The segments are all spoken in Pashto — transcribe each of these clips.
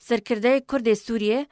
سرکرده کرد سوریه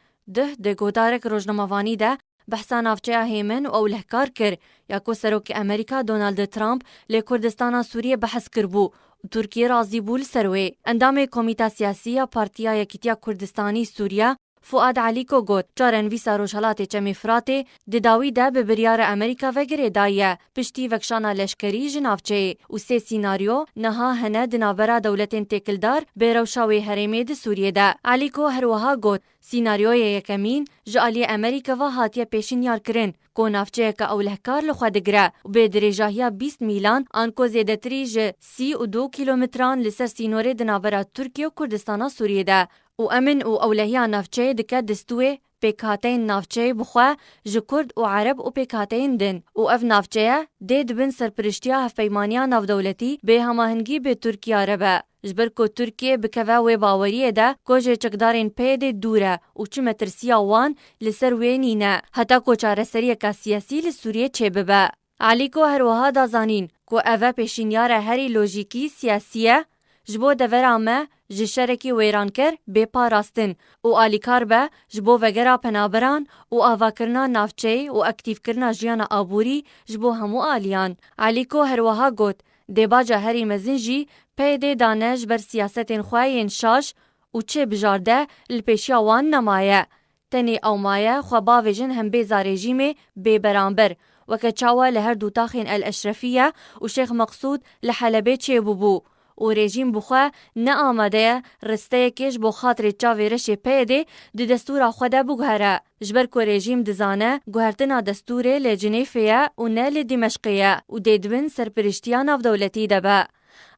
ده گودارک روزنامه‌وانی ده بحثا نافچه هیمن و اولهکار کر یا کو سروک امریکا دونالد ترامپ لی کردستان سوریه بحث کربو و ترکیه رازی بول سروی. اندام کمیته سیاسی پارتیا یکیتیا کردستانی سوریه فؤاد علیکو گوت چارن ویسا روشالات چمی فراته دداوی ده به بریار امریکا وگره دایه پشتی وکشانا لشکری جنافچه و سه سیناریو نها هنه دنابرا دولتین تکلدار به روشاوی حریمه ده سوریه ده. علیکو هروها گوت سیناریوی یکمین جالی امریکا و هاتیه پیشین یار کرن کو نافچه که اولهکار لخوادگره و به درجاهیا 20 میلان آنکو زیدتری ج 32 کیلومتران لسر سینوره دنابرا ترکیه و کردستان سوریه ده و امن و اولهیا نافچه دکه دستوه پیکاتین نافچه بخوا جکرد و عرب و پیکاتین دن و اف نافچه دید بن سرپرشتیا هفپیمانیا ناف دولتی به هماهنگی به ترکیه عربه. جبر کو ترکیه بکوه و باوریه ده کوجه چکدارین پیده دوره و چه مترسیا وان لسر وینینه حتی کو چارسری که سیاسی لسوریه چه ببه. علیکو هروها دازانین کو اوه پیشینیار هری لوژیکی سیاسیه جبو دورامه جشرکی ویران کر به پاراستن و آلیکار به جبو وگرا پنابران و آواکرنا نافچه و اکتیف کرنا جیان آبوری جبو همو آلیان. علیکو هروها گوت دیباجا هری مزنجی پیده دانش بر سیاستین خواهین شاش و چه بجارده لپیشیا وان نمایه. تنی او مایه خواه ویژن هم بیزا رژیمه بی برانبر وکه چاوه لهر دوتاخین الاشرفیه و شیخ مقصود لحلبه چه ببو. و رژیم بخواه نه آمده رسته کش بو خاطر چاوی رشی پیده دی دستور خوده بگهره. جبر که رژیم دزانه گوهرتنا دستوره لجنیفیه و نه لدمشقیه و دیدون سرپرشتیا ناف دولتی دبه.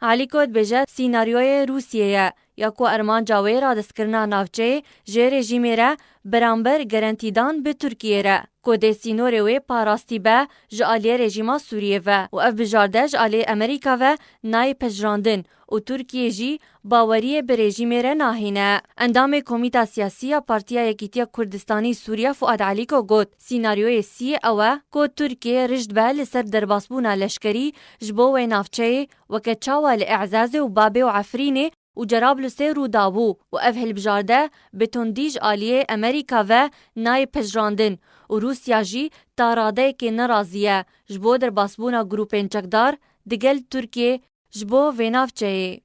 علیکوت بجه سیناریوی روسیه یا کو ارمان جاوی را دستکرنا نافچه جه رژیمی را برانبر گرانتیدان به ترکیه را. کو ده سینوری وی پاراستی به جالی رژیما سوریه و اف بجارده جالی امریکا و نای پجراندن و ترکیه جی باوریه به رژیمی را ناهینه. اندام کمیته سیاسی پارتیا یکیتیا کردستانی سوریه فؤاد علیکو گوت سیناریوی سی اوه کو ترکیه رجد به لسر درباسبونا لشکری جبو و نافچه وکه چاوه لإعزاز و بابه و عفرینه و جرابلسه رو دابو و اف هلبجارده بتوندیج آلیه امریکا و نای پجراندن و روسیا جی تاراده که نرازیه جبو در باسبونا گروپین چکدار دگل ترکیه جبو و نافچه.